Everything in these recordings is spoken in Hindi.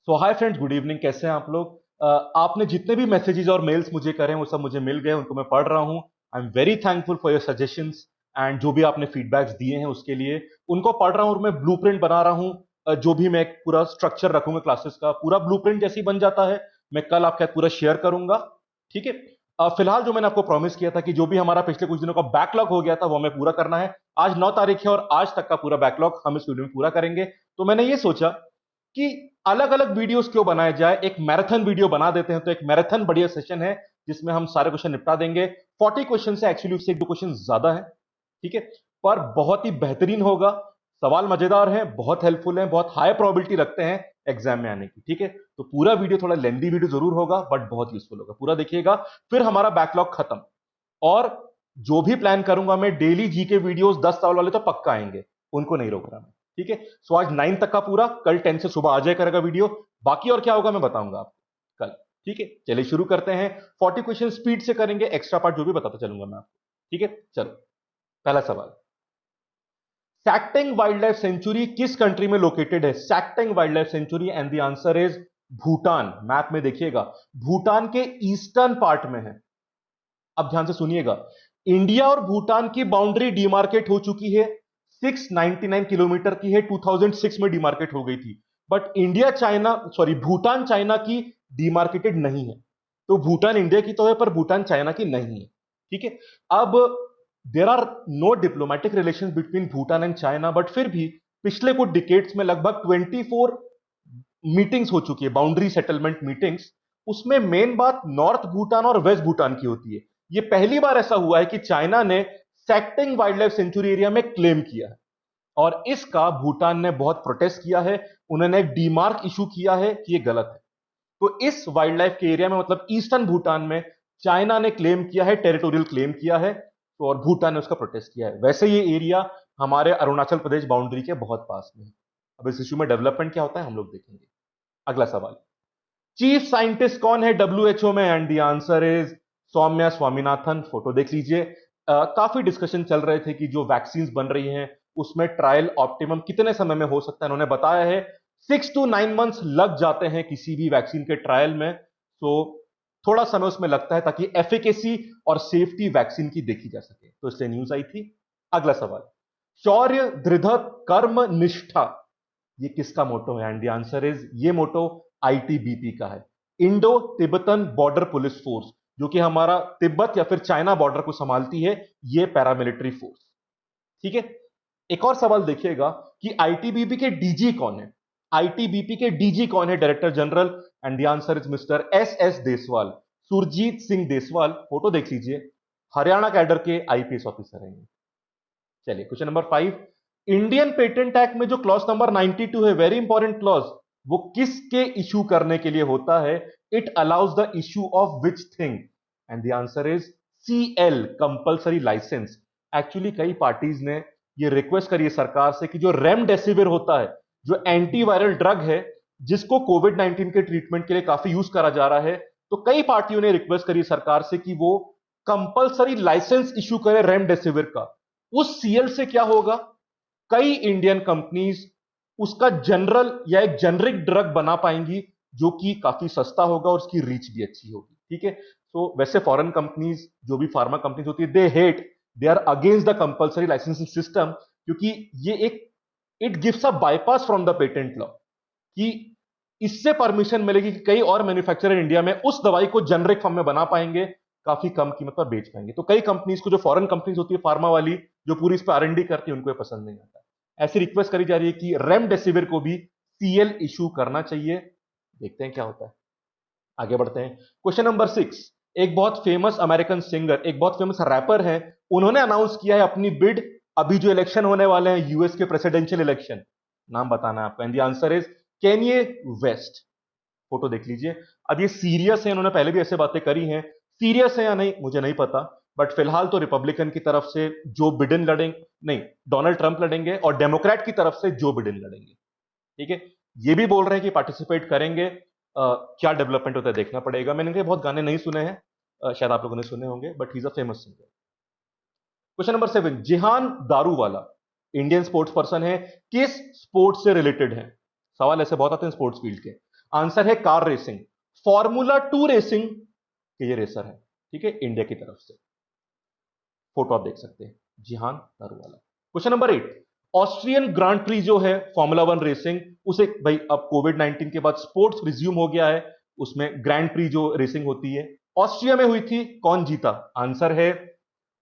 सो हाय फ्रेंड्स, गुड इवनिंग। कैसे हैं आप लोग? आपने जितने भी मैसेजेस और मेल्स मुझे करे हैं वो सब मुझे मिल गए, उनको मैं पढ़ रहा हूं। I am very thankful for your suggestions and जो भी आपने फीडबैक्स दिए हैं उसके लिए उनको पढ़ रहा हूं और मैं ब्लूप्रिंट बना रहा हूं। जो भी मैं एक पूरा स्ट्रक्चर रखूंगा क्लासेस का, पूरा ब्लूप्रिंट जैसे ही बन जाता है मैं कल आपके साथ पूरा शेयर करूंगा। ठीक है। फिलहाल जो मैंने आपको प्रॉमिस किया था कि जो भी हमारा पिछले कुछ दिनों का बैकलॉग हो गया था वो हमें पूरा करना है। आज 9 तारीख है और आज तक का पूरा बैकलॉग हम इस वीडियो में पूरा करेंगे। तो मैंने ये सोचा कि अलग अलग वीडियोस क्यों बनाए जाए, एक मैराथन वीडियो बना देते हैं। तो एक मैराथन बढ़िया सेशन है जिसमें हम सारे क्वेश्चन निपटा देंगे। 40 क्वेश्चन है, एक्चुअली उससे एक दो क्वेश्चन ज्यादा है। ठीक है, पर बहुत ही बेहतरीन होगा। सवाल मजेदार है, बहुत हेल्पफुल है, बहुत हाई प्रोबेबिलिटी रखते हैं एग्जाम में आने की। ठीक है, तो पूरा वीडियो थोड़ा लेंदी वीडियो जरूर होगा बट बहुत यूजफुल होगा, पूरा देखिएगा। फिर हमारा बैकलॉग खत्म। और जो भी प्लान करूंगा मैं, डेली जी के वीडियोस 10 सवाल वाले तो पक्का आएंगे, उनको नहीं रोक रहा मैं। ठीक है, सो आज 9 तक का पूरा, कल 10 से सुबह आ जाए करेगा वीडियो। बाकी और क्या होगा मैं बताऊंगा आपको कल। ठीक है, चलिए शुरू करते हैं। 40 क्वेश्चन स्पीड से करेंगे, एक्स्ट्रा पार्ट जो भी बताता चलूंगा मैं आपको। ठीक है, चलो। पहला सवाल, सैक्टेंग वाइल्ड लाइफ सेंचुरी किस कंट्री में लोकेटेड है? Sakteng wildlife sanctuary, and the answer is Bhutan. Map में देखिएगा, भूटान के ईस्टर्न पार्ट में है। अब ध्यान से सुनिएगा, इंडिया और भूटान की बाउंड्री डिमार्केट हो चुकी है, 699 किलोमीटर की है, 2006 में डिमार्केट हो गई थी। But India China, sorry, Bhutan China की डिमार्केटेड नहीं है। तो भूटान इंडिया की तो है पर भूटान चाइना की नहीं है। ठीक है, अब there are no diplomatic relation between Bhutan and China, but फिर भी पिछले कुछ डिकेट्स में लगभग 24 मीटिंग्स हो चुकी है, बाउंड्री सेटलमेंट मीटिंग्स। उसमें मेन बात नॉर्थ भूटान और वेस्ट भूटान की होती है। ये पहली बार ऐसा हुआ है कि चाइना ने सैक्टिंग वाइल्ड लाइफ सेंचुरी एरिया में क्लेम किया है और इसका भूटान ने बहुत प्रोटेस्ट किया है। उन्होंने एक डीमार्क इशू किया है कि यह गलत है। तो इस वाइल्ड लाइफ के एरिया में, मतलब ईस्टर्न भूटान में, चाइना ने क्लेम किया है, टेरिटोरियल क्लेम किया है। तो और भूटान ने उसका प्रोटेस्ट किया है। वैसे ये एरिया हमारे अरुणाचल प्रदेश बाउंड्री के बहुत पास में है। अब इस इशू में डेवलपमेंट क्या होता है हम लोग देखेंगे। अगला सवाल, चीफ साइंटिस्ट कौन है डब्ल्यूएचओ में? And the answer is Soumya Swaminathan. Photo देख लीजिए। काफी डिस्कशन चल रहे थे कि जो वैक्सीन बन रही हैं उसमें ट्रायल ऑप्टिमम कितने समय में हो सकता है। उन्होंने बताया है 6 to 9 months लग जाते हैं किसी भी वैक्सीन के ट्रायल में। तो थोड़ा समय उसमें लगता है ताकि एफिकेसी और सेफ्टी वैक्सीन की देखी जा सके, तो इसलिए न्यूज आई थी। अगला सवाल, शौर्य दृढ़ कर्म निष्ठा, ये किसका मोटो है? एंड द आंसर इज, ये मोटो आईटीबीपी का है, Indo Tibetan border police force, जो कि हमारा तिब्बत या फिर चाइना बॉर्डर को संभालती है, ये पैरामिलिट्री फोर्स। ठीक है, एक और सवाल देखिएगा कि आईटीबीपी के डीजी कौन है? आईटीबीपी के डीजी कौन है, director general? And the answer is mister S S Deswal, Surjeet Singh Deswal. Photo देख लीजिए, हरियाणा कैडर के आईपीएस ऑफिसर हैं। चलिए, question number 5, Indian patent act में जो क्लॉज नंबर 92 है, वेरी इंपॉर्टेंट क्लॉज, वो किसके इशू करने के लिए होता है? It allows the issue of which thing? And the answer is CL, compulsory licence. Actually कई पार्टीज ने ये रिक्वेस्ट करी है सरकार से कि जो रेमडेसिविर होता है, जो एंटीवायरल ड्रग है, जिसको कोविड 19 के ट्रीटमेंट के लिए काफी यूज करा जा रहा है, तो कई पार्टियों ने रिक्वेस्ट करी सरकार से कि वो कंपल्सरी लाइसेंस इशू करे रेमडेसिविर का। उस सीएल से क्या होगा, कई इंडियन कंपनीज उसका जनरल या एक जेनरिक ड्रग बना पाएंगी जो कि काफी सस्ता होगा और उसकी रीच भी अच्छी होगी। ठीक है, तो वैसे फॉरेन कंपनीज, जो भी फार्मा कंपनीज होती है, they hate, they are against the compulsory licensing system, क्योंकि ये एक, it gives a bypass from the patent law, कि इससे परमिशन मिलेगी कि कई और मैन्युफैक्चरर इंडिया में उस दवाई को जेनरिक फॉर्म में बना पाएंगे, काफी कम कीमत पर बेच पाएंगे। तो कई कंपनीज को, जो फॉरेन कंपनीज होती है फार्मा वाली, जो पूरी इस पर आरएनडी करती है, उनको ये पसंद नहीं आता। ऐसी रिक्वेस्ट करी जा रही है कि रेमडेसिविर को भी सीएल इशू करना चाहिए। देखते हैं क्या होता है। आगे बढ़ते हैं। क्वेश्चन नंबर 6, एक बहुत फेमस अमेरिकन सिंगर, एक बहुत फेमस रैपर है, उन्होंने अनाउंस किया है अपनी बिड, अभी जो इलेक्शन होने वाले हैं यूएस के प्रेसिडेंशियल इलेक्शन, नाम बताना है आपको। And the answer is Kanye West. Photo देख लीजिए। अब ये सीरियस है, इन्होंने पहले भी ऐसे बातें करी हैं, सीरियस है या नहीं मुझे नहीं पता, बट फिलहाल तो रिपब्लिकन की तरफ से जो बिडेन लड़ेंगे, नहीं, डोनाल्ड ट्रंप लड़ेंगे, और डेमोक्रेट की तरफ से जो बिडेन लड़ेंगे। ठीक है, ये भी बोल रहे हैं कि पार्टिसिपेट करेंगे। क्या डेवलपमेंट होता है देखना पड़ेगा। मैंने इनके बहुत गाने नहीं सुने हैं, शायद आप लोगों ने सुने होंगे, but he is a famous singer. Question number 7, Jehan Daruvala Indian sports person है, किस स्पोर्ट्स से रिलेटेड है? सवाल ऐसे बहुत आते हैं स्पोर्ट्स फील्ड के। आंसर है कार रेसिंग। फॉर्मूला 2 रेसिंग के ये रेसर है, ठीक है, इंडिया की तरफ से। फोटो आप देख सकते हैं, Jehan Daruvala. Question number 8, Austrian Grand Prix जो है फॉर्मूला 1 रेसिंग, उसे भाई अब कोविड 19 के बाद स्पोर्ट्स रिज्यूम हो गया है, उसमें ग्रैंड प्री जो रेसिंग होती है ऑस्ट्रिया में हुई थी। कौन जीता? आंसर है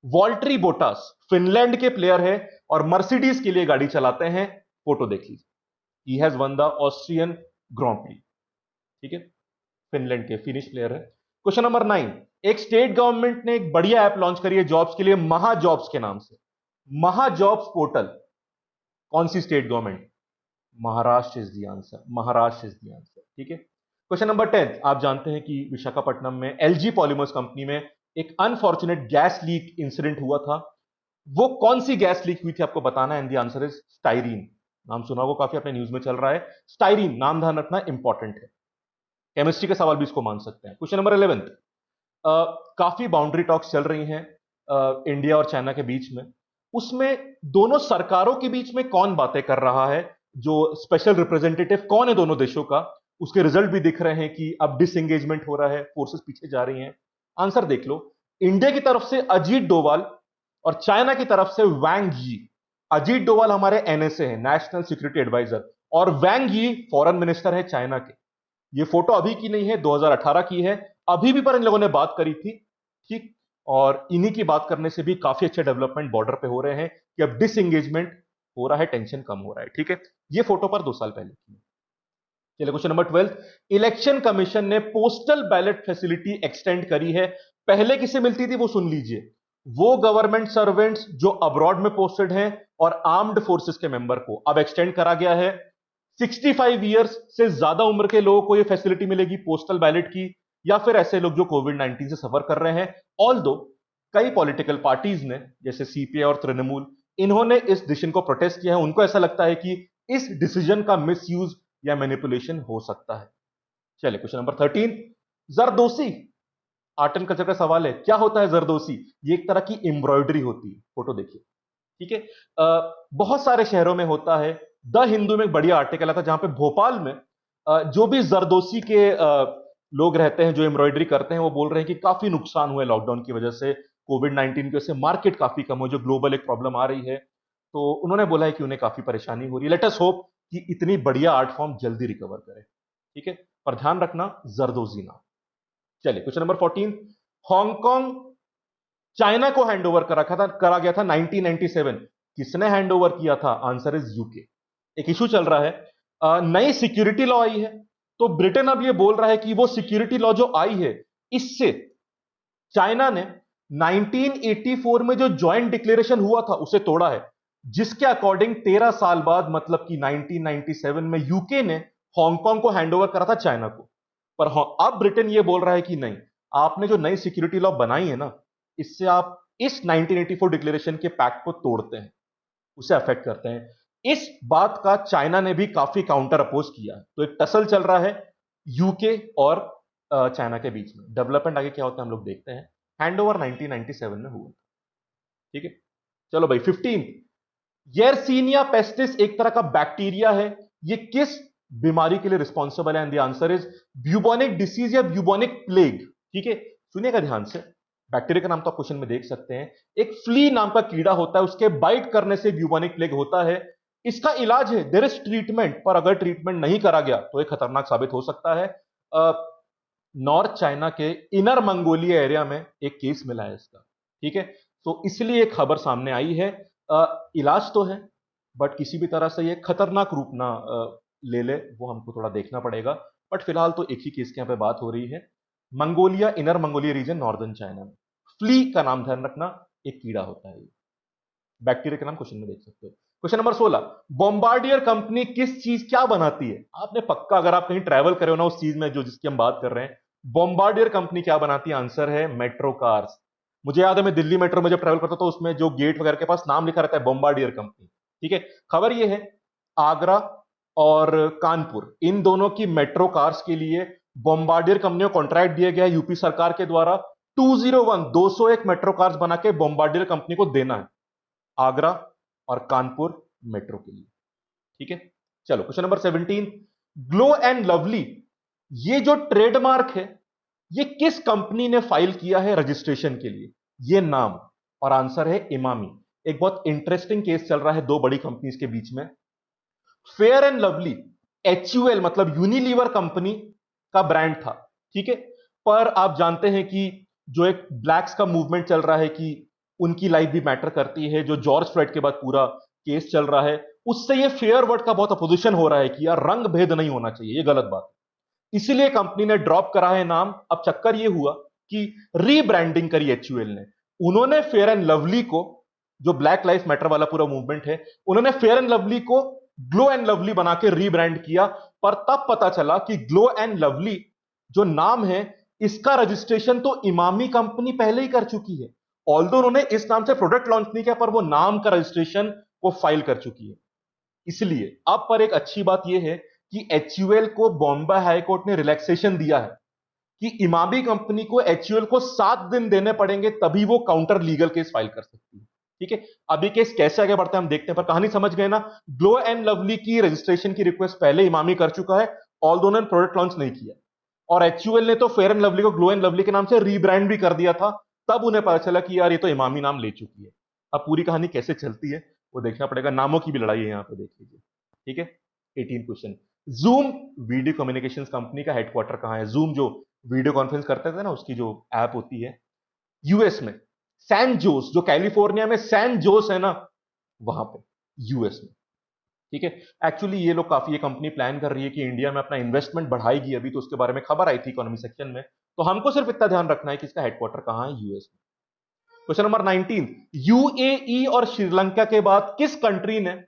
वॉल्टरी बोटास, फिनलैंड के प्लेयर है और मर्सिडीज के लिए गाड़ी चलाते हैं। फोटो देख लीजिए, he has one the Austrian Grand pre, ठीक है, फिनलैंड के फिनिश प्लेयर है। क्वेश्चन नंबर 9, एक स्टेट गवर्नमेंट ने एक बढ़िया ऐप लॉन्च करी है जॉब्स के लिए, महा जॉब्स के नाम से। महा जॉब्स पोर्टल, कौन सी state government? Maharashtra is the answer, Maharashtra is the answer, ठीक है। क्वेश्चन नंबर 10, आप जानते हैं कि विशाखापट्टनम में एलजी पॉलीमर्स कंपनी में एक अनफॉर्चुनेट गैस लीक इंसिडेंट हुआ था। वो कौन सी गैस लीक हुई थी आपको बताना है, and the answer is styrene. नाम सुना होगा, काफी अपने न्यूज में चल रहा है। स्टाइरीन नाम ध्यान रखना इंपॉर्टेंट है, केमिस्ट्री के सवाल भी इसको मान सकते हैं। क्वेश्चन नंबर 11, काफी बाउंड्री टॉक्स चल रही हैं इंडिया और चाइना के बीच में, उसमें दोनों सरकारों के बीच में कौन बातें कर रहा है, जो स्पेशल रिप्रेजेंटेटिव कौन है दोनों देशों का? उसके रिजल्ट भी दिख रहे हैं कि अब डिसएंगेजमेंट हो रहा है, फोर्सेस पीछे जा रही हैं। आंसर देख लो, इंडिया की तरफ से अजीत डोवाल और चाइना की तरफ से वैंग यी। अजीत डोवाल हमारे एनएसए है, नेशनल सिक्योरिटी एडवाइजर, और वैंग यी फॉरेन मिनिस्टर है चाइना के। ये फोटो अभी की नहीं है, 2018 की है, अभी भी पर इन लोगों ने बात करी थी, ठीक। और इन्हीं की बात करने से भी काफी अच्छे डेवलपमेंट बॉर्डर पे हो रहे हैं कि अब डिसएंगेजमेंट हो रहा है, टेंशन कम हो रहा है, ठीक है। ये फोटो पर 2 साल पहले की है। चलिए क्वेश्चन नंबर 12, इलेक्शन कमीशन ने पोस्टल बैलेट फैसिलिटी एक्सटेंड करी है। पहले किसे मिलती थी वो सुन लीजिए, वो गवर्नमेंट सर्वेंट्स जो अब्रॉड में पोस्टेड हैं और आर्म्ड फोर्सेस के मेंबर को अब एक्सटेंड करा गया है। 65 ईयर्स से ज्यादा उम्र के लोगों को यह फैसिलिटी मिलेगी पोस्टल बैलेट की, या फिर ऐसे लोग जो कोविड 19 से सफर कर रहे हैं। ऑल दो कई पॉलिटिकल पार्टीज ने, जैसे सीपीआई और तृणमूल, इन्होंने इस डिसीजन को प्रोटेस्ट किया है। उनको ऐसा लगता है कि इस डिसीजन का मिसयूज या मैनिपुलेशन हो सकता है। चलिए question number 13, zardozi, art and culture का सवाल है, क्या होता है जरदोसी? ये एक तरह की एम्ब्रॉयडरी होती है, फोटो देखिए, ठीक है। बहुत सारे शहरों में होता है। द हिंदू में एक बढ़िया आर्टिकल आता है जहां पे भोपाल में जो भी जरदोसी के लोग रहते हैं जो एम्ब्रॉयडरी करते हैं, वो बोल रहे हैं कि काफी नुकसान हुआ है लॉकडाउन की वजह से, कोविड 19 की वजह से मार्केट काफी कम हो, जो ग्लोबल एक प्रॉब्लम आ रही है। तो उन्होंने बोला है कि उन्हें काफी परेशानी हो रही है। लेट अस होप कि इतनी बढ़िया आर्ट फॉर्म जल्दी रिकवर करे, ठीक है। पर ध्यान रखना, जरदोजी ना। चलिए क्वेश्चन नंबर 14, हांगकांग चाइना को हैंडओवर करा गया था 1997। किसने हैंडओवर किया था? Answer is UK. एक इशू चल रहा है, नई सिक्योरिटी लॉ आई है, तो ब्रिटेन अब ये बोल रहा है कि वो सिक्योरिटी लॉ जो आई है, इससे चाइना ने 1984 में जो ज्वाइंट डिक्लेरेशन हुआ था उसे तोड़ा है, जिसके अकॉर्डिंग 13 साल बाद, मतलब कि 1997 में यूके ने हांगकांग को हैंडओवर करा था चाइना को। पर अब ब्रिटेन ये बोल रहा है कि नहीं, आपने जो नई सिक्योरिटी लॉ बनाई है ना, इससे आप इस 1984 डिक्लेरेशन के पैक्ट को तोड़ते हैं, उसे अफेक्ट करते हैं। इस बात का चाइना ने भी काफी काउंटर अपोज किया है। तो एक टसल चल रहा है यूके और चाइना के बीच में। डेवलपमेंट आगे क्या होता है हम लोग देखते हैं। हैंडओवर 1997 में हुआ, ठीक है। चलो भाई 15, येरसीनिया पेस्टिस एक तरह का बैक्टीरिया है, ये किस बीमारी के लिए रिस्पॉन्सिबल है? And the answer is bubonic disease या ब्यूबोनिक प्लेग, ठीक है। सुनिएगा ध्यान से, बैक्टीरिया का नाम तो आप क्वेश्चन में देख सकते हैं। एक फ्ली नाम का कीड़ा होता है, उसके बाइट करने से ब्यूबोनिक प्लेग होता है। इसका इलाज है, देयर इज ट्रीटमेंट, पर अगर ट्रीटमेंट नहीं करा गया तो यह खतरनाक साबित हो सकता है। नॉर्थ चाइना के इनर मंगोलिया एरिया में एक केस मिला है इसका, ठीक है। तो इसलिए एक खबर सामने आई है। इलाज तो है, बट किसी भी तरह से ये खतरनाक रूप ना ले ले, वो हमको थोड़ा देखना पड़ेगा। बट फिलहाल तो एक ही केस के यहां पे बात हो रही है, Mongolia, inner Mongolia region, northern China में। फ्ली का नाम ध्यान रखना, एक कीड़ा होता है। बैक्टीरिया का नाम क्वेश्चन में देख सकते हो। क्वेश्चन नंबर 16, बॉम्बार्डियर कंपनी किस चीज क्या बनाती है? आपने पक्का, अगर आप कहीं ट्रैवल करे हो ना उस चीज में जो जिसकी हम बात कर रहे हैं, बॉम्बार्डियर कंपनी क्या बनाती है? आंसर है मेट्रो कार्स। मुझे याद है, मैं दिल्ली मेट्रो में जब ट्रैवल करता था, उसमें जो गेट वगैरह के पास नाम लिखा रहता है बॉम्बार्डियर कंपनी, ठीक है। खबर यह है, आगरा और कानपुर, इन दोनों की मेट्रो कार्स के लिए बॉम्बार्डियर कंपनी को कॉन्ट्रैक्ट दिया गया है यूपी सरकार के द्वारा। 201 मेट्रो कार्स बना के बॉम्बार्डियर कंपनी को देना है, आगरा और कानपुर मेट्रो के लिए, ठीक है। चलो question number 17, glow and lovely ये जो ट्रेडमार्क है, ये किस कंपनी ने फाइल किया है रजिस्ट्रेशन के लिए? ये नाम, और आंसर है इमामी। एक बहुत इंटरेस्टिंग केस चल रहा है दो बड़ी कंपनीज के बीच में। फेयर एंड लवली, HUL मतलब यूनिलीवर कंपनी का ब्रांड था, ठीक है। पर आप जानते हैं कि जो एक ब्लैक्स का मूवमेंट चल रहा है कि उनकी लाइफ भी मैटर करती है, जो जॉर्ज फ्लॉयड के बाद पूरा केस चल रहा है, उससे ये फेयर वर्ड का बहुत अपोजिशन हो रहा है कि यार रंग भेद नहीं होना चाहिए, ये गलत बात है। इसीलिए कंपनी ने ड्रॉप करा है नाम। अब चक्कर ये हुआ कि रीब्रांडिंग करी HUL ने। उन्होंने फेयर एंड लवली को, जो ब्लैक लाइफ मैटर वाला पूरा मूवमेंट है, उन्होंने फेयर एंड लवली को ग्लो एंड लवली बना के रीब्रांड किया। पर तब पता चला कि ग्लो एंड लवली जो नाम है, इसका रजिस्ट्रेशन तो इमामी कंपनी पहले ही कर चुकी है। ऑल्दो उन्होंने इस नाम से प्रोडक्ट लॉन्च नहीं किया, पर वो नाम का रजिस्ट्रेशन वो फाइल कर चुकी है। इसलिए अब पर एक अच्छी बात यह है कि HUL को बॉम्बे हाई कोर्ट ने रिलैक्सेशन दिया है कि इमामी कंपनी को HUL को 7 दिन देने पड़ेंगे, तभी वो काउंटर लीगल केस फाइल कर सकती है, ठीक है। अभी केस कैसे आगे बढ़ता है हम देखते हैं, पर कहानी समझ गए ना। ग्लो एंड लवली की रजिस्ट्रेशन की रिक्वेस्ट पहले इमामी कर चुका है, ऑल्दो ने प्रोडक्ट लॉन्च नहीं किया। और HUL ने तो फेयर एंड लवली को ग्लो एंड लवली के नाम से रीब्रांड भी कर दिया था, तब उन्हें पता चला कि यार ये तो इमामी नाम ले चुकी है। अब पूरी कहानी कैसे चलती है वो देखना पड़ेगा, नामों की भी लड़ाई है यहां पे, देख लीजिए, ठीक है। 18 question. Zoom video communications company का हेडक्वार्टर कहां है? जूम जो वीडियो कॉन्फ्रेंस करते थे ना, उसकी जो ऐप होती है, यूएस में सैन जोस, जो कैलिफोर्निया में सैन जोस है ना, वहां पे, यूएस में, ठीक है। एक्चुअली ये लोग काफी, ये कंपनी प्लान कर रही है कि इंडिया में अपना इन्वेस्टमेंट बढ़ाएगी, अभी तो उसके बारे में खबर आई थी इकोनॉमी सेक्शन में। तो हमको सिर्फ इतना ध्यान रखना है कि इसका हेडक्वार्टर कहां है, यूएस में। क्वेश्चन नंबर 19, यूएई और श्रीलंका के बाद किस कंट्री ने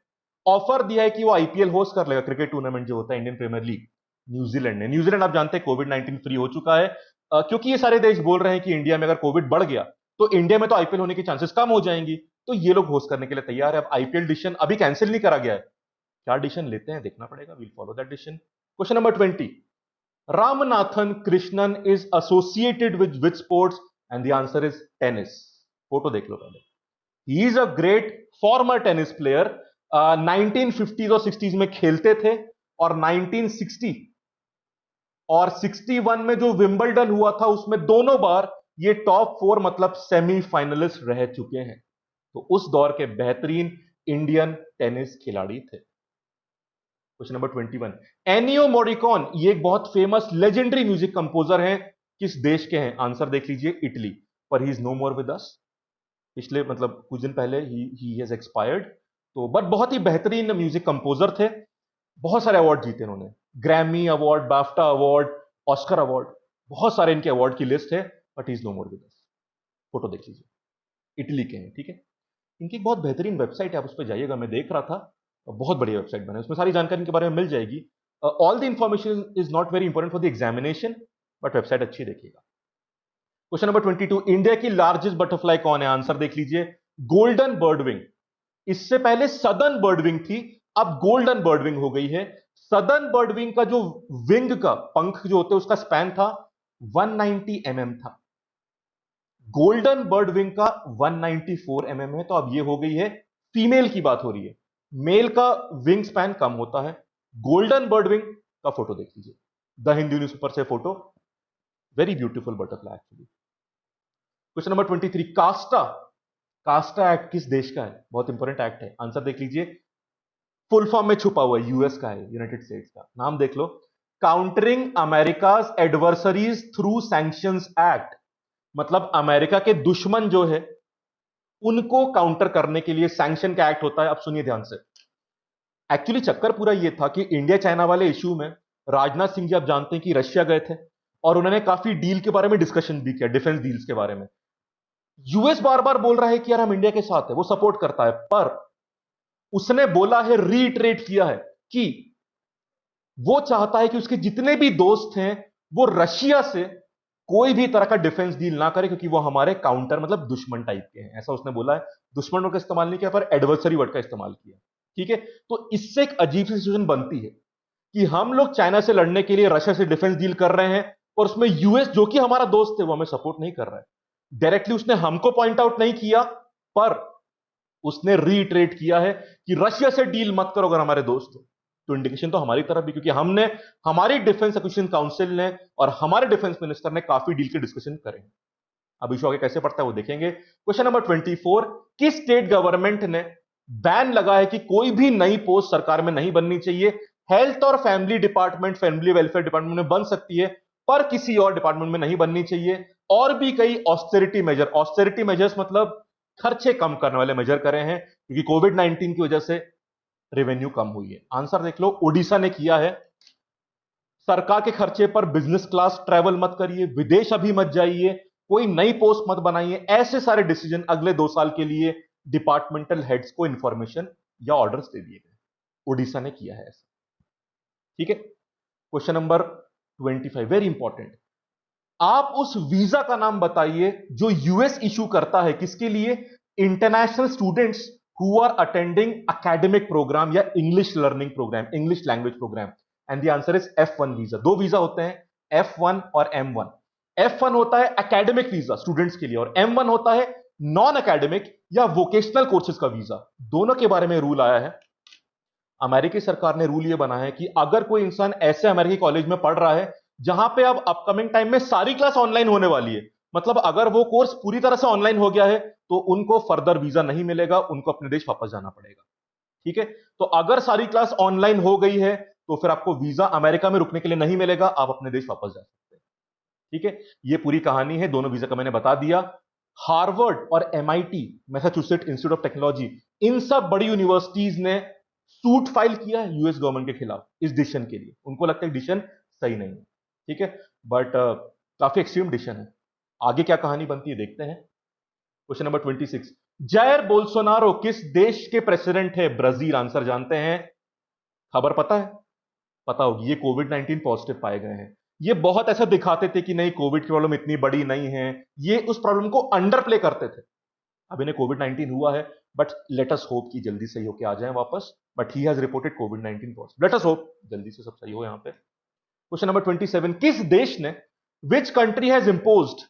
ऑफर दिया है कि वो आईपीएल होस्ट कर लेगा, क्रिकेट टूर्नामेंट जो होता है, इंडियन प्रीमियर लीग? न्यूजीलैंड ने। न्यूजीलैंड आप जानते हैं कोविड-19 फ्री हो चुका है, क्योंकि ये सारे देश बोल रहे हैं कि इंडिया में अगर कोविड बढ़ गया तो इंडिया में तो आईपीएल होने की चांसेस कम हो जाएंगी, तो ये लोग होस्ट करने के लिए तैयार है। अब आईपीएल डिसीजन अभी कैंसिल नहीं करा गया है, क्या डिसीजन लेते हैं देखना पड़ेगा, will follow that decision. Question number 20, Ramanathan Krishnan is associated with which sports? And the answer is tennis. Photo देख लो पहले। ही is a great farmer tennis player. 1950s और 60s में खेलते थे, और 1960 और 61 में जो विंबलडन हुआ था उसमें दोनों बार ये टॉप 4 मतलब सेमीफाइनलिस्ट रह चुके हैं। तो उस दौर के बेहतरीन इंडियन टेनिस खिलाड़ी थे। क्वेश्चन नंबर 21, एनियो मोरिकॉन, ये एक बहुत फेमस लेजेंडरी म्यूजिक कंपोजर हैं, किस देश के हैं? आंसर देख लीजिए, इटली। पर he is no more with us, पिछले मतलब कुछ दिन पहले ही हैज एक्सपायर्ड। तो बट बहुत ही बेहतरीन म्यूजिक कंपोजर थे, बहुत सारे अवार्ड जीते इन्होंने, Grammy award, BAFTA award, Oscar award, बहुत सारे इनके अवार्ड की लिस्ट है। But he is no more with us. Photo देख लीजिए, इटली के हैं, ठीक है। इनकी एक बहुत बेहतरीन वेबसाइट है, आप उस पर जाइएगा, मैं देख रहा था, बहुत बढ़िया वेबसाइट बना है, उसमें सारी जानकारी इनके बारे में मिल जाएगी। All the information is not very important for the examination, but website अच्छी देखिएगा। क्वेश्चन नंबर 22, इंडिया की लार्जेस्ट बटरफ्लाई कौन है? आंसर देख लीजिए, गोल्डन बर्डविंग। इससे पहले सदर्न बर्डविंग थी, अब गोल्डन बर्डविंग हो गई है। सदर्न बर्डविंग का जो विंग का पंख जो होते हैं उसका स्पैन था 190 mm था, गोल्डन बर्डविंग का 194 mm है। तो अब ये हो गई है, फीमेल की बात हो रही है, मेल का विंग स्पैन कम होता है। गोल्डन बर्डविंग का फोटो देख लीजिए, द हिंदू न्यूज़पेपर से photo, very beautiful butterfly actually. Question number 23, Costa, Costa act किस देश का है? बहुत इंपॉर्टेंट एक्ट है, आंसर देख लीजिए, फुल फॉर्म में छुपा हुआ है, यूएस का है, यूनाइटेड स्टेट्स का। नाम देख लो, countering America's adversaries through sanctions act, मतलब अमेरिका के दुश्मन जो है उनको काउंटर करने के लिए सैंक्शन का एक्ट होता है। अब सुनिए ध्यान से, एक्चुअली चक्कर पूरा ये था कि इंडिया चाइना वाले इश्यू में राजनाथ सिंह जी आप जानते हैं कि रशिया गए थे, और उन्होंने काफी डील के बारे में डिस्कशन भी किया, डिफेंस डील्स के बारे में। यूएस बार बार बोल रहा है कि यार हम इंडिया के साथ है, वो सपोर्ट करता है, पर उसने बोला है, रीइटरेट किया है कि वो चाहता है कि उसके जितने भी दोस्त हैं वो रशिया से कोई भी तरह का डिफेंस डील ना करे, क्योंकि वो हमारे काउंटर मतलब दुश्मन टाइप के हैं, ऐसा उसने बोला है। दुश्मन वर्ड का इस्तेमाल नहीं किया, पर एडवर्सरी वर्ड का इस्तेमाल किया, ठीक है। तो इससे एक अजीब सी सिचुएशन बनती है कि हम लोग चाइना से लड़ने के लिए रशिया से डिफेंस डील कर रहे हैं, और उसमें यूएस जो कि हमारा दोस्त है वो हमें सपोर्ट नहीं कर रहा है। डायरेक्टली उसने हमको पॉइंट आउट नहीं किया, पर उसने रीइटरेट किया है कि रशिया से डील मत करो अगर हमारे दोस्त हो। तो इंडिकेशन तो हमारी तरफ भी, क्योंकि हमने, हमारी डिफेंस एक्विजिशन काउंसिल ने और हमारे डिफेंस मिनिस्टर ने काफी डील के डिस्कशन करे हैं। अब इशू आगे कैसे पड़ता है वो देखेंगे। क्वेश्चन नंबर 24, किस स्टेट गवर्नमेंट ने बैन लगा है कि कोई भी नई पोस्ट सरकार में नहीं बननी चाहिए? हेल्थ और family department, family welfare department में बन सकती है, पर किसी और डिपार्टमेंट में नहीं बननी चाहिए। और भी कई ऑस्टेरिटी मेजर, ऑस्टेरिटी मेजर्स मतलब खर्चे कम करने वाले मेजर करे हैं, क्योंकि कोविड 19 की वजह से रेवेन्यू कम हुई है। आंसर देख लो, ओडिशा ने किया है, सरकार के खर्चे पर बिजनेस क्लास ट्रैवल मत करिए, विदेश अभी मत जाइए, कोई नई पोस्ट मत बनाइए। ऐसे सारे डिसीजन अगले 2 साल के लिए डिपार्टमेंटल हेड्स को इंफॉर्मेशन या ऑर्डर्स दे दिए गए। ओडिशा ने किया है ऐसा। ठीक है, क्वेश्चन नंबर 25 वेरी इंपॉर्टेंट। आप उस वीजा का नाम बताइए जो यूएस इशू करता है, किसके लिए? International students who are attending academic program या English learning program, English language program. And the answer is F1 visa. 2 visa होते हैं, F1 और M1। F1 होता है एकेडमिक वीजा स्टूडेंट्स के लिए, और M1 होता है नॉन एकेडमिक या वोकेशनल कोर्सेज का वीजा। दोनों के बारे में रूल आया है। अमेरिकी सरकार ने रूल यह बनाया है कि अगर कोई इंसान ऐसे अमेरिकी कॉलेज में पढ़ रहा है जहां पे अब अपकमिंग टाइम में सारी क्लास ऑनलाइन होने वाली है, मतलब अगर वो कोर्स पूरी तरह से ऑनलाइन हो गया है तो उनको फर्दर वीजा नहीं मिलेगा, उनको अपने देश वापस जाना पड़ेगा। ठीक है, तो अगर सारी क्लास ऑनलाइन हो गई है तो फिर आपको वीजा अमेरिका में रुकने के लिए नहीं मिलेगा, आप अपने देश वापस जा सकते हैं। ठीक है, ये पूरी कहानी है, दोनों वीजा का मैंने बता दिया। हार्वर्ड और MIT, Massachusetts Institute of Technology, इन सब बड़ी यूनिवर्सिटीज ने सूट फाइल किया है यूएस गवर्नमेंट के खिलाफ इस डिसीजन के लिए। उनको लगता है डिसीजन सही नहीं है। ठीक है, बट काफी एक्सट्रीम डिसीजन है। आगे क्या कहानी बनती है देखते हैं। क्वेश्चन नंबर 26, जायर बोल्सोनारो किस देश के प्रेसिडेंट है? ब्राजील। आंसर जानते हैं, खबर पता है? पता होगी। ये कोविड 19 पॉजिटिव पाए गए हैं। ये बहुत ऐसा दिखाते थे कि नहीं कोविड की प्रॉब्लम इतनी बड़ी नहीं है, ये उस प्रॉब्लम को अंडर प्ले करते थे। अब इन्हें कोविड 19 हुआ है, बट लेट अस होप कि जल्दी सही होके आ जाए वापस। But he has reported Covid 19 positive. Let us hope जल्दी से सब सही हो यहां पे। क्वेश्चन नंबर 27, किस देश ने, which country has imposed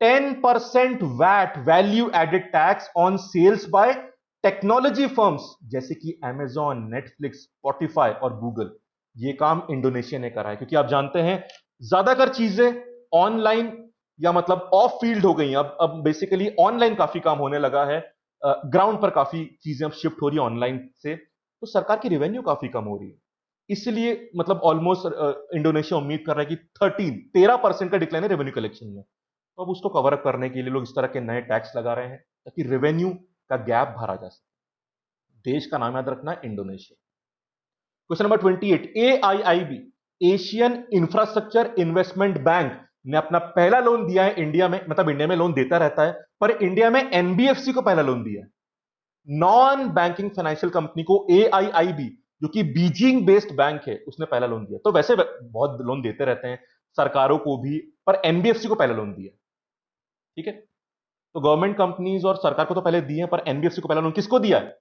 10% VAT, value added tax on sales by technology firms जैसे कि Amazon, नेटफ्लिक्स, स्पॉटिफाई और गूगल? ये काम इंडोनेशिया ने करा है, क्योंकि आप जानते हैं ज्यादातर चीजें ऑनलाइन या मतलब ऑफ फील्ड हो गई। अब बेसिकली ऑनलाइन काफी काम होने लगा है, ग्राउंड पर काफी चीजें अब शिफ्ट हो रही है ऑनलाइन से, तो सरकार की रेवेन्यू काफी कम हो रही है। इसलिए मतलब ऑलमोस्ट इंडोनेशिया उम्मीद कर रहा है कि 13% का डिक्लाइन है रेवेन्यू कलेक्शन में। तो अब उसको कवर अप करने के लिए लोग इस तरह के नए टैक्स लगा रहे हैं ताकि रेवेन्यू का गैप भरा जा सके। देश का नाम याद रखना, Indonesia. Question number 28, AIIB, Asian infrastructure investment bank ने अपना पहला लोन दिया है इंडिया में, मतलब इंडिया में लोन देता रहता है, पर इंडिया में NBFC को पहला लोन दिया है, नॉन बैंकिंग फाइनेंशियल कंपनी को। AIIB जो कि बीजिंग बेस्ड बैंक है, उसने पहला लोन दिया। तो वैसे बहुत लोन देते रहते हैं सरकारों को भी, पर NBFC को पहला लोन दिया। ठीक है, तो गवर्नमेंट कंपनीज और सरकार को तो पहले दिए हैं, पर NBFC को पहला लोन किसको दिया है?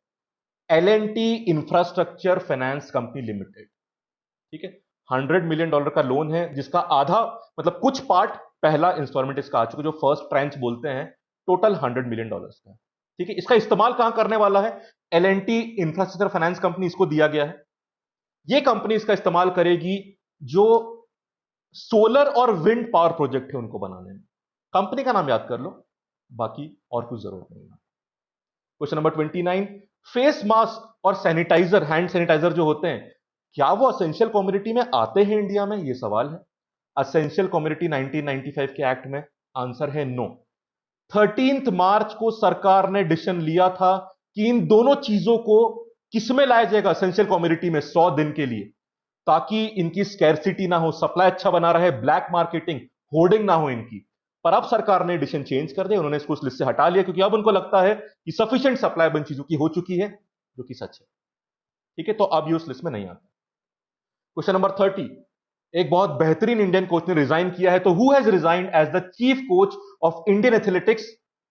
L&T infrastructure finance company limited. ठीक है, $100 मिलियन का लोन है, जिसका आधा मतलब कुछ पार्ट पहला इंस्टॉलमेंट इसका आ चुका, जो फर्स्ट ट्रांच बोलते हैं, टोटल $100 मिलियन का। ठीक है, इसका इस्तेमाल कहां करने वाला है? L&T इंफ्रास्ट्रक्चर फाइनेंस कंपनी, इसको दिया गया है। यह कंपनी इसका इस्तेमाल करेगी जो सोलर और विंड पावर प्रोजेक्ट है उनको बनाने में। कंपनी का नाम याद कर लो, बाकी और कुछ जरूरत नहीं है। क्वेश्चन नंबर 29, फेस मास्क और सैनिटाइजर, हैंड सैनिटाइजर जो होते हैं, क्या वो असेंशियल कमोडिटी में आते हैं इंडिया में? ये सवाल है। असेंशियल कमोडिटी 1995 के एक्ट में? आंसर है नो। 13 मार्च को सरकार ने डिसीजन लिया था कि इन दोनों चीजों को किसमें लाया जाएगा? असेंशियल कमोडिटी में, 100 दिन के लिए, ताकि इनकी स्कैरसिटी ना हो, सप्लाई अच्छा बना रहे, ब्लैक मार्केटिंग, होर्डिंग ना हो इनकी। पर अब सरकार ने डिसीजन चेंज कर दिया, उन्होंने इसको उस लिस्ट से हटा लिया, क्योंकि अब उनको लगता है कि सफिशिएंट सप्लाई इन चीजों की हो चुकी है, जो कि सच है। ठीक है, तो अब ये उस लिस्ट में नहीं आता। क्वेश्चन नंबर 30, एक बहुत बेहतरीन इंडियन कोच ने रिजाइन किया है, तो who has resigned as the chief coach of Indian athletics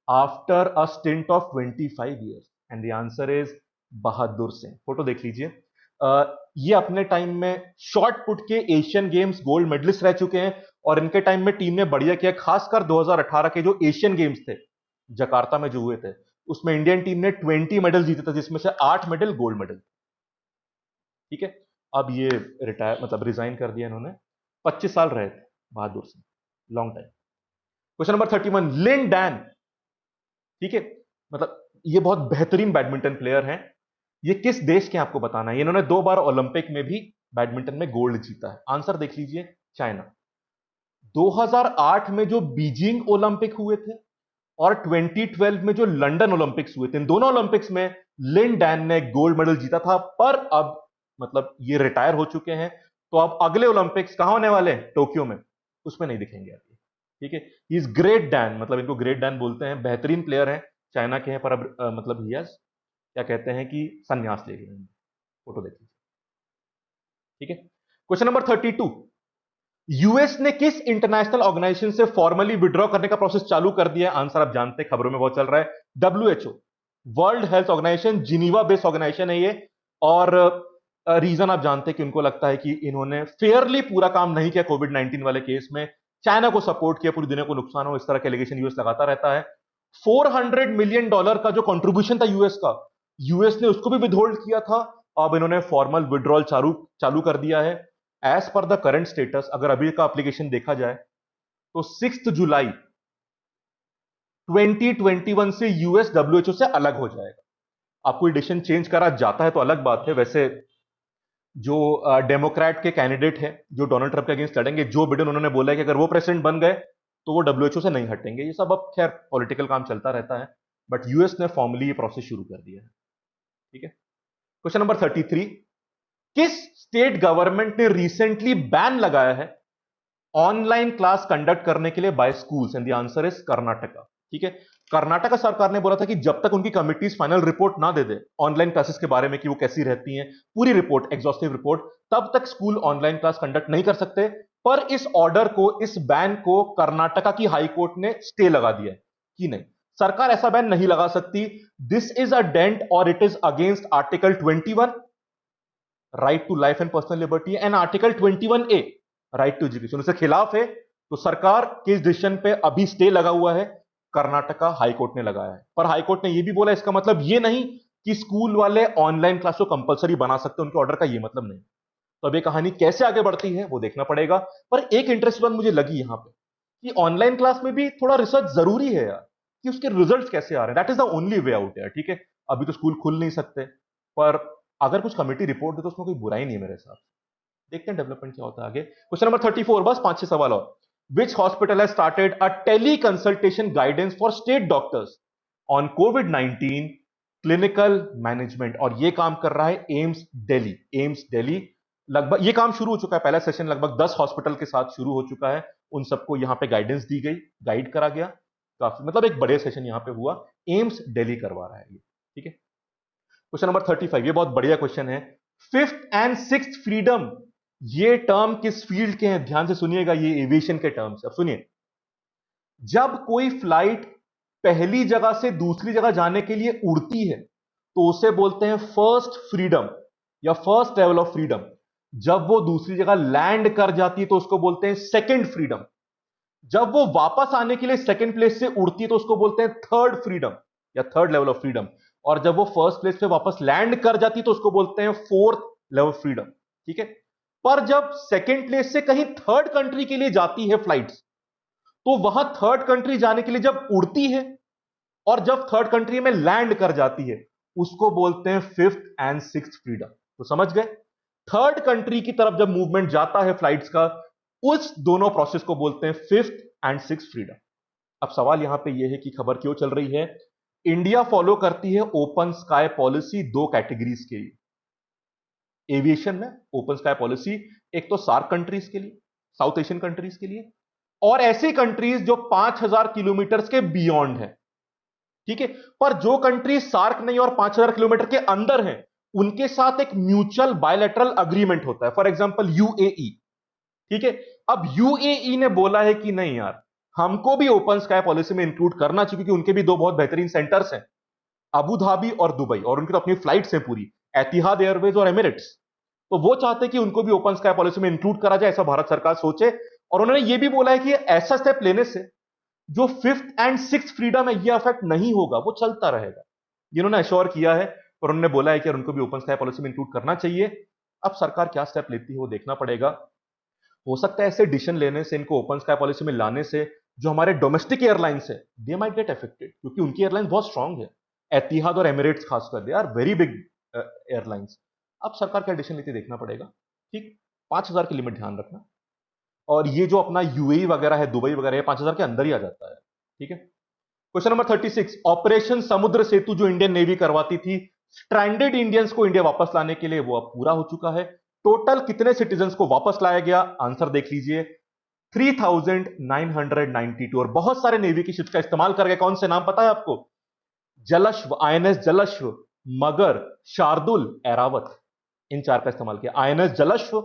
after a stint of 25 years? And the answer is Bahadur Singh. Photo देख लीजिए। ये अपने टाइम में शॉर्ट पुट के एशियन गेम्स गोल्ड मेडलिस्ट रह चुके हैं, और इनके टाइम में टीम ने बढ़िया किया, खासकर 2018 के जो एशियन गेम्स थे जकार्ता में जो हुए थे, उसमें इंडियन टीम ने 20 मेडल जीते थे, जिसमें से 8 मेडल गोल्ड मेडल। ठीक है, अब ये रिटायर मतलब रिजाइन कर दिया इन्होंने। 25 साल रहे थे Bahadur Singh, long time. Question number 31, Lin Dan, ठीक है, मतलब ये बहुत बेहतरीन बैडमिंटन प्लेयर हैं। ये किस देश के आपको बताना है। इन्होंने 2 बार ओलंपिक में भी बैडमिंटन में गोल्ड जीता है। आंसर देख लीजिए, चाइना। 2008 में जो बीजिंग ओलंपिक हुए थे और 2012 में जो लंदन ओलंपिक्स हुए थे, इन दोनों ओलंपिक्स में लिन डैन ने गोल्ड मेडल जीता था, पर अब मतलब ये रिटायर हो चुके हैं। तो अब अगले ओलंपिक्स कहां होने वाले हैं, टोक्यो में, उसमें नहीं दिखेंगे अभी, ठीक है। इज ग्रेट डैन, मतलब इनको ग्रेट डैन बोलते हैं, बेहतरीन प्लेयर हैं, चाइना के हैं, पर अब मतलब ही क्या कहते हैं कि संन्यास ले लिए। फोटो देख लीजिए, ठीक है। क्वेश्चन नंबर 32, यूएस ने किस इंटरनेशनल ऑर्गेनाइजेशन से फॉर्मली विड्रॉ करने का प्रोसेस चालू कर दिया है। आंसर आप जानते हैं, खबरों में बहुत चल रहा है, WHO, World Health Organization, Geneva based organization है ये। और रीजन आप जानते हैं कि उनको लगता है कि इन्होंने फेयरली पूरा काम नहीं किया कोविड 19 वाले केस में, चाइना को सपोर्ट किया, पूरी दुनिया को नुकसान हो, इस तरह के एलिगेशन यूएस लगाता रहता है। $400 मिलियन का जो कंट्रीब्यूशन था यूएस का, यूएस ने उसको भी विदहोल्ड किया था। अब इन्होंने फॉर्मल विड्रॉल चालू कर दिया है। As per the current status, अगर अभी का एप्लीकेशन देखा जाए तो 6 जुलाई 2021 से यूएस डब्ल्यूएचओ से अलग हो जाएगा। अब कोई डिसीजन चेंज करा जाता है तो अलग बात है। वैसे जो डेमोक्रेट के कैंडिडेट है जो डोनाल्ड ट्रंप के अगेंस्ट लड़ेंगे, जो बिडेन, उन्होंने बोला है कि अगर वो प्रेसिडेंट बन गए तो वो डब्ल्यूएचओ से नहीं हटेंगे। ये सब अब खैर पॉलिटिकल काम चलता रहता है, बट यूएस ने फॉर्मली ये प्रोसेस शुरू कर दिया है, ठीक है। क्वेश्चन नंबर 33, किस स्टेट गवर्नमेंट ने रिसेंटली बैन लगाया है ऑनलाइन क्लास कंडक्ट करने के लिए by schools, and the answer is Karnataka, ठीक है। कर्नाटका सरकार ने बोला था कि जब तक उनकी कमिटीज फाइनल रिपोर्ट ना दे दे ऑनलाइन क्लासेस के बारे में कि वो कैसी रहती हैं, पूरी रिपोर्ट, एग्जॉस्टिव रिपोर्ट, तब तक स्कूल ऑनलाइन क्लास कंडक्ट नहीं कर सकते। पर इस ऑर्डर को, इस बैन को कर्नाटका की हाई कोर्ट ने स्टे लगा दिया है कि नहीं, सरकार ऐसा बैन नहीं लगा सकती। दिस इज अ डेंट और it is against article 21, right to life and personal liberty, and article 21A, right to education, उसके खिलाफ है। तो सरकार के इस डिसीजन पे अभी स्टे लगा हुआ है, कर्नाटका हाईकोर्ट ने लगाया है। पर हाईकोर्ट ने यह भी बोला, इसका मतलब यह नहीं कि स्कूल वाले ऑनलाइन क्लास को कंपलसरी बना सकते, उनके ऑर्डर का यह मतलब नहीं। तो अब ये कहानी कैसे आगे बढ़ती है वो देखना पड़ेगा। पर एक इंटरेस्टिंग बात मुझे लगी यहां पे कि ऑनलाइन क्लास में भी थोड़ा रिसर्च जरूरी है यार, कि उसके रिजल्ट्स कैसे आ रहे हैं। That is the only way out यार, ठीक है। अभी तो स्कूल खुल नहीं सकते, पर अगर कुछ कमेटी रिपोर्ट दे तो उसमें कोई बुराई नहीं है मेरे हिसाब से। देखते हैं डेवलपमेंट क्या होता है आगे। क्वेश्चन नंबर 34, बस 5-6 सवाल और। Which hospital has started a tele consultation guidance for state doctors on कोविड-19 क्लिनिकल मैनेजमेंट, और यह काम कर रहा है एम्स दिल्ली। एम्स दिल्ली, लगभग ये काम शुरू हो चुका है, पहला सेशन लगभग 10 हॉस्पिटल के साथ शुरू हो चुका है, उन सबको यहां पे गाइडेंस दी गई, गाइड करा गया, काफी मतलब एक बड़े सेशन यहां पे हुआ। एम्स दिल्ली करवा रहा है ये, ठीक है। क्वेश्चन नंबर 35, ये बहुत बढ़िया क्वेश्चन है। फिफ्थ एंड सिक्स्थ फ्रीडम, ये टर्म किस फील्ड के हैं, ध्यान से सुनिएगा, ये एविएशन के टर्म्स। अब सुनिए, जब कोई फ्लाइट पहली जगह से दूसरी जगह जाने के लिए उड़ती है तो उसे बोलते हैं फर्स्ट फ्रीडम या फर्स्ट लेवल ऑफ फ्रीडम। जब वो दूसरी जगह लैंड कर जाती है तो उसको बोलते हैं सेकंड फ्रीडम। जब वो वापस आने के लिए सेकंड प्लेस से उड़ती है तो उसको बोलते हैं थर्ड फ्रीडम या थर्ड लेवल ऑफ फ्रीडम। और जब वो फर्स्ट प्लेस पे वापस लैंड कर जाती है तो उसको बोलते हैं फोर्थ लेवल ऑफ फ्रीडम, ठीक है। पर जब सेकंड प्लेस से कहीं थर्ड कंट्री के लिए जाती है फ्लाइट्स, तो वहां थर्ड कंट्री जाने के लिए जब उड़ती है और जब थर्ड कंट्री में लैंड कर जाती है, उसको बोलते हैं फिफ्थ एंड सिक्स्थ फ्रीडम। तो समझ गए, थर्ड कंट्री की तरफ जब मूवमेंट जाता है फ्लाइट्स का, उस दोनों प्रोसेस को बोलते हैं फिफ्थ एंड सिक्स्थ फ्रीडम। अब सवाल यहां पे यह है कि खबर क्यों चल रही है। इंडिया फॉलो करती है ओपन स्काई पॉलिसी 2 कैटेगरीज के लिए एविएशन में। ओपन स्काई पॉलिसी एक तो सार्क कंट्रीज के लिए, साउथ एशियन कंट्रीज के लिए, और ऐसी कंट्रीज जो 5000 किलोमीटर के बियॉन्ड है, ठीक है। पर जो कंट्री सार्क नहीं और 5000 किलोमीटर के अंदर है, उनके साथ एक म्यूचुअल बायलैटरल अग्रीमेंट होता है, फॉर एग्जांपल यूएई, ठीक है। अब यूएई ने बोला है कि नहीं यार, हमको भी ओपन स्काई पॉलिसी में इंक्लूड करना चाहिए, क्योंकि उनके भी 2 बहुत बेहतरीन सेंटर्स हैं, अबू धाबी और दुबई, और उनकी तो अपनी फ्लाइट्स हैं पूरी, एतिहाद एयरवेज और एमिरेट्स। तो वो चाहते हैं कि उनको भी ओपन स्काई पॉलिसी में इंक्लूड करा जाए, ऐसा भारत सरकार सोचे। और उन्होंने ये भी बोला है कि ऐसा स्टेप लेने से जो फिफ्थ एंड सिक्स्थ फ्रीडम है, ये अफेक्ट नहीं होगा, वो चलता रहेगा, जिन्होंने अश्योर किया है। और उन्होंने बोला है कि उनको भी ओपन स्काई पॉलिसी में इंक्लूड करना चाहिए। अब सरकार क्या स्टेप लेती है वो देखना पड़ेगा। हो सकता है ऐसे डिसीजन लेने से, इनको ओपन स्काई पॉलिसी में लाने से जो हमारे डोमेस्टिक एयरलाइंस है दे माइट गेट अफेक्टेड, क्योंकि उनकी एयरलाइंस बहुत स्ट्रांग है। एतिहाद और एमिरेट्स खासकर they are very big airlines. अब सरकार क्या डिसीजन लेती है देखना पड़ेगा। ठीक, 5,000 की लिमिट ध्यान रखना। और ये जो अपना यूएई वगैरह है, दुबई वगैरह है, 5,000 के अंदर ही आ जाता है। ठीक है। क्वेश्चन नंबर 36, ऑपरेशन समुद्र सेतु जो इंडियन नेवी करवाती थी स्ट्रैंडेड इंडियंस को इंडिया वापस लाने के लिए, वो अब पूरा हो चुका है। टोटल कितने सिटीजन को वापस लाया गया, आंसर देख लीजिए, 3,992। और बहुत सारे नेवी की शिप का इस्तेमाल कर गए। कौन से नाम पता है आपको? जलश्व, आईएनएस जलश्व, मगर, शार्दुल, एरावत, इन चार का इस्तेमाल किया। आईएनएस जलश्व,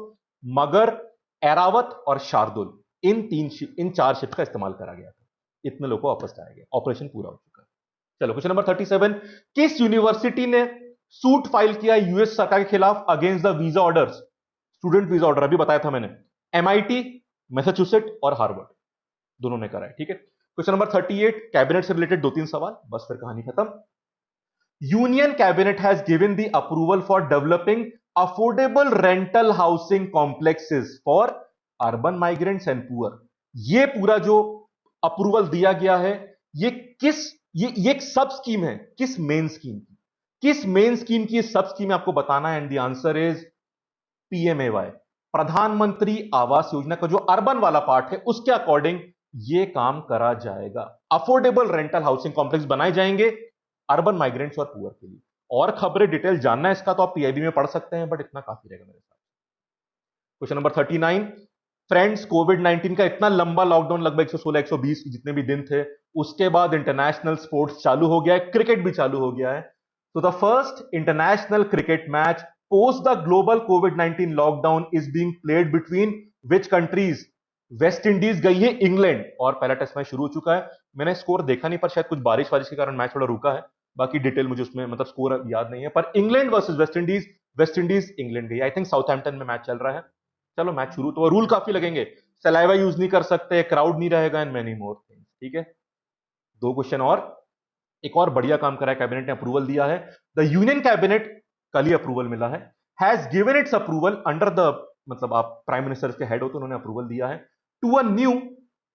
मगर, एरावत और शार्दुल, इन चार शिप का इस्तेमाल करा गया था। इतने लोगों को वापस लाया गया, ऑपरेशन पूरा हो चुका है। चलो क्वेश्चन नंबर 37, किस यूनिवर्सिटी ने सूट फाइल किया यूएस सरकार के खिलाफ against the visa orders? Student visa order अभी बताया था मैंने। एमआईटी, मैसाचुसेट और हार्वर्ड, दोनों ने करा है। ठीक है। क्वेश्चन नंबर 38, कैबिनेट से रिलेटेड 2-3 सवाल, बस फिर कहानी खत्म। Union cabinet has given the approval for developing affordable rental housing complexes for urban migrants and poor. ये पूरा जो अप्रूवल दिया गया है, ये किस, ये एक सब स्कीम है, किस मेन स्कीम की, किस मेन स्कीम की सब स्कीम आपको बताना है। And the answer is PMAY, प्रधानमंत्री आवास योजना का जो अर्बन वाला पार्ट है उसके अकॉर्डिंग ये काम करा जाएगा। अफोर्डेबल रेंटल हाउसिंग कॉम्प्लेक्स बनाए जाएंगे अर्बन माइग्रेंट्स और पुअर के लिए। और खबरें डिटेल जानना है इसका तो आप पीआईबी में पढ़ सकते हैं, बट इतना काफी रहेगा मेरे साथ। क्वेश्चन नंबर 39, फ्रेंड्स, कोविड-19 का इतना लंबा लॉकडाउन, लगभग 116-120 जितने भी दिन थे, उसके बाद इंटरनेशनल स्पोर्ट्स चालू हो गया है, क्रिकेट भी चालू हो गया है। तो the first international cricket match post the global covid lockdown is being played between which countries? West Indies गई है इंग्लैंड, और पहला टेस्ट मैच शुरू हो चुका है। मैंने स्कोर देखा नहीं, पर शायद कुछ बारिश वारिश के कारण मैच थोड़ा रुका है। बाकी डिटेल मुझे उसमें मतलब स्कोर याद नहीं है, पर England versus West Indies England गई। आई थिंक साउथहैम्पटन में मैच चल रहा है। चलो मैच शुरू, तो रूल काफी लगेंगे, सलाइवा यूज नहीं कर सकते, क्राउड नहीं रहेगा, एंड मेनी मोर थिंग्स। ठीक है। दो क्वेश्चन और, एक और बढ़िया काम करा है कैबिनेट ने, अप्रूवल दिया है। द यूनियन कैबिनेट, कल ही अप्रूवल मिला है, has given it's approval under the, मतलब आप प्राइम मिनिस्टर के हेड हो तो उन्होंने अप्रूवल दिया है, to a new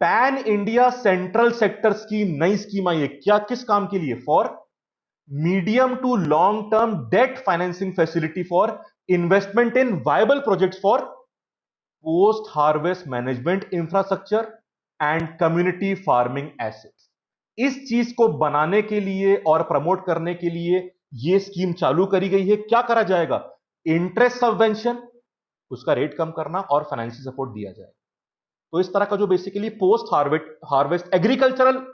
pan India central sector scheme. नई स्कीम आई है, क्या, किस काम के लिए? For medium to long term debt financing facility for investment in viable projects for post harvest management infrastructure and community farming assets. इस चीज को बनाने के लिए और प्रमोट करने के लिए यह स्कीम चालू करी गई है। क्या करा जाएगा? इंटरेस्ट सबवेंशन, उसका रेट कम करना, और फाइनेंशियल सपोर्ट दिया जाएगा। तो इस तरह का जो बेसिकली पोस्ट हार्वेस्ट एग्रीकल्चरल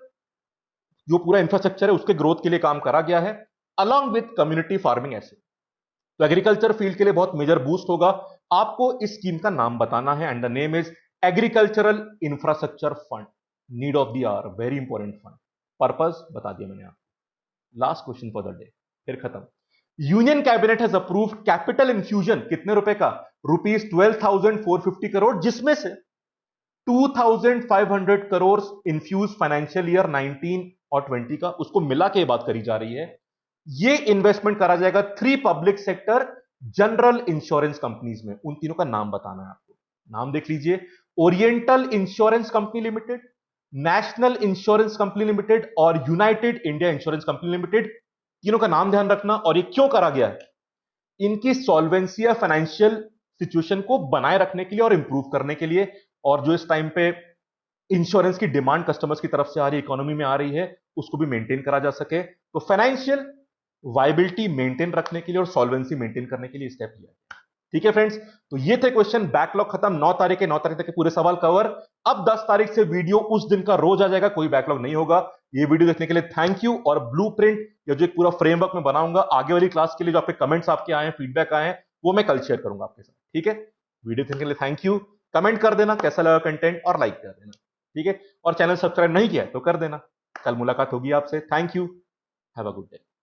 जो पूरा इंफ्रास्ट्रक्चर है उसके ग्रोथ के लिए काम करा गया है, along with community farming asset. तो एग्रीकल्चर फील्ड के लिए बहुत मेजर बूस्ट होगा। आपको इस स्कीम का नाम बताना है, and the name is agricultural infrastructure fund, need of the hour, very important fund. Purpose बता दिया मैंने आपको। Last question for the day, फिर खत्म। Union cabinet has approved capital infusion, कितने रुपए का? ₹12,450 करोड़, जिसमें से 2,500 करोड़ इन्फ्यूज फाइनेंशियल ईयर 19 और 20 का, उसको मिला के बात करी जा रही है। ये इन्वेस्टमेंट करा जाएगा 3 public sector general insurance companies में। उन तीनों का नाम बताना है आपको। नाम देख लीजिए, oriental insurance company limited, national insurance company limited और united India insurance company limited. तीनों का नाम ध्यान रखना। और ये क्यों करा गया है? इनकी सॉल्वेंसी या फाइनेंशियल सिचुएशन को बनाए रखने के लिए और इंप्रूव करने के लिए, और जो इस टाइम पे इंश्योरेंस की डिमांड कस्टमर्स की तरफ से आ रही है, इकोनॉमी में आ रही है, उसको भी मेंटेन करा जा सके। तो फाइनेंशियल वायबिलिटी मेंटेन रखने के लिए और सॉल्वेंसी मेंटेन करने के लिए स्टेप लिया। ठीक है फ्रेंड्स, तो ये थे क्वेश्चन। बैकलॉग खत्म, 9 तारीख के 9 तारीख तक के पूरे सवाल कवर। अब 10 तारीख से वीडियो उस दिन का रोज आ जाएगा, कोई बैकलॉग नहीं होगा। ये वीडियो देखने के लिए थैंक यू। और ब्लूप्रिंट या जो एक पूरा फ्रेमवर्क में बनाऊंगा आगे वाली क्लास के लिए, जो आपके कमेंट्स आपके आए हैं, फीडबैक आए हैं, वो मैं कल शेयर करूंगा आपके साथ। ठीक है, वीडियो देखने के लिए थैंक यू। कमेंट कर देना कैसा लगा कंटेंट, और लाइक कर देना। ठीक है, और चैनल सब्सक्राइब नहीं किया तो कर देना। कल मुलाकात होगी आपसे। Thank you, have a good day.